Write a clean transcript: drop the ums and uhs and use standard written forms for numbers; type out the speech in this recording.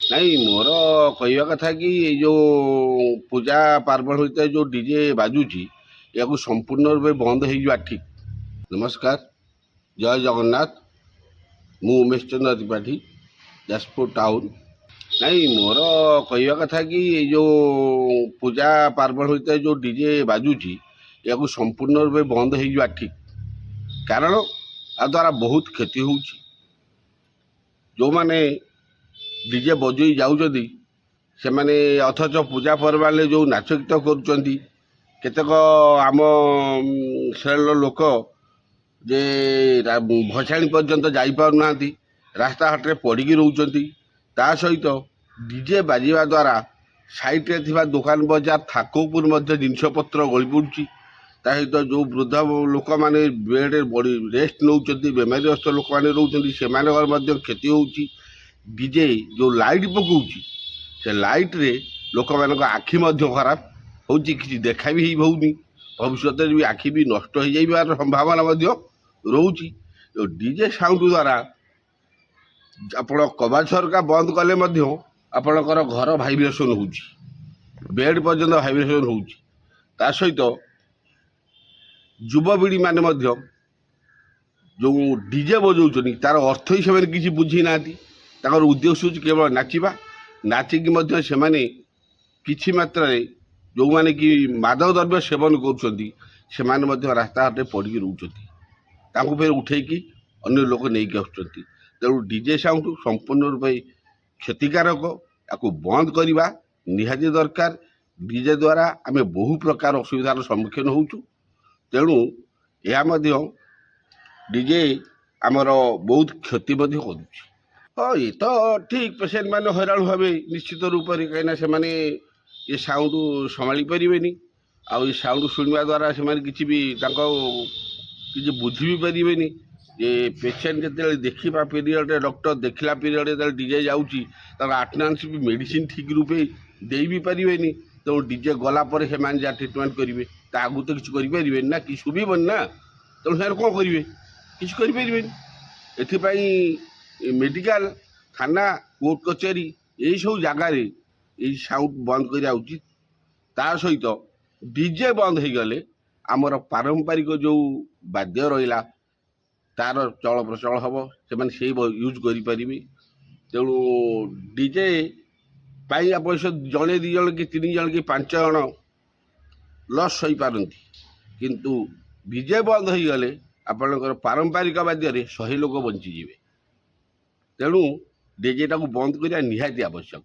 ନାଇଁ ମୋର କହିବା କଥା କି ଏଇ ଯୋଉ ପୂଜା ପାର୍ବଣ ଭିତରେ ଯୋଉ ଡିଜେ ବାଜୁଛି ୟାକୁ ସମ୍ପୂର୍ଣ୍ଣ ରୂପେ ବନ୍ଦ ହେଇଯିବା ଠିକ୍। ନମସ୍କାର, ଜୟ ଜଗନ୍ନାଥ। ମୁଁ ଉମେଶ ଚନ୍ଦ୍ର ତ୍ରିପାଠୀ, ଯାଜପୁର ଟାଉନ। ନାଇଁ ମୋର କହିବା କଥା କି ଏଇ ଯୋଉ ପୂଜା ପାର୍ବଣ ଭିତରେ ଯୋଉ ଡିଜେ ବାଜୁଛି ୟାକୁ ସମ୍ପୂର୍ଣ୍ଣ ରୂପେ ବନ୍ଦ ହେଇଯିବା ଠିକ୍। କାରଣ ଆ ଦ୍ୱାରା ବହୁତ କ୍ଷତି ହେଉଛି। ଯେଉଁମାନେ ଡିଜେ ବଜେଇ ଯାଉଛନ୍ତି ସେମାନେ ଅଥଚ ପୂଜା ପର୍ବାଣିରେ ଯେଉଁ ନାଚ ଗୀତ କରୁଛନ୍ତି, କେତେକ ଆମ ଶ୍ରେଣୀର ଲୋକ ଯେ ଭସାଣି ପର୍ଯ୍ୟନ୍ତ ଯାଇପାରୁନାହାନ୍ତି, ରାସ୍ତାଘାଟରେ ପଡ଼ିକି ରହୁଛନ୍ତି। ତା ସହିତ ଡିଜେ ବାଜିବା ଦ୍ୱାରା ସାଇଟ୍ରେ ଥିବା ଦୋକାନ ବଜାର ଥାକ ଉପରେ ମଧ୍ୟ ଜିନିଷପତ୍ର ଗଳି ପଡ଼ୁଛି। ତା ସହିତ ଯେଉଁ ବୃଦ୍ଧ ଲୋକମାନେ ବେଡ଼୍ରେ ବଡ଼ି ରେଷ୍ଟ ନେଉଛନ୍ତି, ବେମାରୀଗ୍ରସ୍ତ ଲୋକମାନେ ରହୁଛନ୍ତି, ସେମାନଙ୍କର ମଧ୍ୟ କ୍ଷତି ହେଉଛି। ଡିଜେ ଯେଉଁ ଲାଇଟ୍ ପକାଉଛି ସେ ଲାଇଟ୍ରେ ଲୋକମାନଙ୍କ ଆଖି ମଧ୍ୟ ଖରାପ ହେଉଛି, କିଛି ଦେଖା ବି ହେଉନି। ଭବିଷ୍ୟତରେ ବି ଆଖି ବି ନଷ୍ଟ ହେଇଯାଇବାର ସମ୍ଭାବନା ମଧ୍ୟ ରହୁଛି। ଡିଜେ ସାଉଣ୍ଡ ଦ୍ୱାରା ଆପଣ କବାଟ ଝରକା ବନ୍ଦ କଲେ ମଧ୍ୟ ଆପଣଙ୍କର ଘର ଭାଇବ୍ରେସନ୍ ହେଉଛି, ବେଡ଼୍ ପର୍ଯ୍ୟନ୍ତ ଭାଇବ୍ରେସନ୍ ହେଉଛି। ତା ସହିତ ଯୁବପିଢ଼ିମାନେ ମଧ୍ୟ ଯେଉଁ ଡିଜେ ବଜାଉଛନ୍ତି ତାର ଅର୍ଥ ହିଁ ସେମାନେ କିଛି ବୁଝି ନାହାନ୍ତି। ତାଙ୍କର ଉଦ୍ଦେଶ୍ୟ ହେଉଛି କେବଳ ନାଚିବା। ନାଚିକି ମଧ୍ୟ ସେମାନେ କିଛି ମାତ୍ରାରେ ଯେଉଁମାନେ କି ମାଦକ ଦ୍ରବ୍ୟ ସେବନ କରୁଛନ୍ତି ସେମାନେ ମଧ୍ୟ ରାସ୍ତାଘାଟରେ ପଡ଼ିକି ରହୁଛନ୍ତି। ତାଙ୍କୁ ଫେର ଉଠେଇକି ଅନ୍ୟ ଲୋକ ନେଇକି ଆସୁଛନ୍ତି। ତେଣୁ ଡିଜେ ସାଉଣ୍ଡ ସମ୍ପୂର୍ଣ୍ଣ ରୂପେ କ୍ଷତିକାରକ, ୟାକୁ ବନ୍ଦ କରିବା ନିହାତି ଦରକାର। ଡିଜେ ଦ୍ୱାରା ଆମେ ବହୁ ପ୍ରକାର ଅସୁବିଧାର ସମ୍ମୁଖୀନ ହେଉଛୁ। ତେଣୁ ଏହା ମଧ୍ୟ ଡିଜେ ଆମର ବହୁତ କ୍ଷତି ମଧ୍ୟ କରୁଛି। ହଁ, ଏ ତ ଠିକ୍, ପେସେଣ୍ଟମାନେ ହଇରାଣ ହେବେ ନିଶ୍ଚିତ ରୂପରେ, କାହିଁକିନା ସେମାନେ ଏ ସାଉଣ୍ଡ ସମ୍ଭାଳି ପାରିବେନି। ଆଉ ଏ ସାଉଣ୍ଡ ଶୁଣିବା ଦ୍ୱାରା ସେମାନେ କିଛି ବି ତାଙ୍କ କିଛି ବୁଝି ବି ପାରିବେନି। ଯେ ପେସେଣ୍ଟ ଯେତେବେଳେ ଦେଖିବା ପିରିୟଡ଼ରେ, ଡକ୍ଟର ଦେଖିଲା ପିରିୟଡ଼ରେ ଯେତେବେଳେ ଡିଜେ ଯାଉଛି ତାଙ୍କ ଆଟେଣ୍ଡାନ୍ସ ବି ମେଡ଼ିସିନ ଠିକ୍ ରୂପେ ଦେଇ ବି ପାରିବେନି। ତେଣୁ ଡିଜେ ଗଲା ପରେ ସେମାନେ ଯାହା ଟ୍ରିଟମେଣ୍ଟ କରିବେ, ତା ଆଗକୁ ତ କିଛି କରିପାରିବେନି ନା, କିଛି ଶୁଭିବନି ନା। ତେଣୁ ସେମାନେ କ'ଣ କରିବେ? କିଛି କରିପାରିବେନି। ଏଥିପାଇଁ ମେଡ଼ିକାଲ, ଥାନା, କୋର୍ଟ କଚେରୀ ଏଇସବୁ ଜାଗାରେ ଏଇ ସାଉଣ୍ଡ ବନ୍ଦ କରିବା ଉଚିତ। ତା ସହିତ ଡିଜେ ବନ୍ଦ ହେଇଗଲେ ଆମର ପାରମ୍ପରିକ ଯେଉଁ ବାଦ୍ୟ ରହିଲା ତାର ଚଳପ୍ରଚଳ ହେବ, ସେମାନେ ସେଇ ୟୁଜ୍ କରିପାରିବେ। ତେଣୁ ଡିଜେ ପାଇଁ ଅବଶ୍ୟ ଜଣେ ଦୁଇ ଜଣ କି ତିନି ଜଣ କି 5 ଜଣ ଲସ୍ ହୋଇପାରନ୍ତି, କିନ୍ତୁ ଡିଜେ ବନ୍ଦ ହେଇଗଲେ ଆପଣଙ୍କର ପାରମ୍ପରିକ ବାଦ୍ୟରେ 100 ଲୋକ ବଞ୍ଚିଯିବେ। ତେଣୁ ଡିଜେଟାକୁ ବନ୍ଦ କରିବା ନିହାତି ଆବଶ୍ୟକ।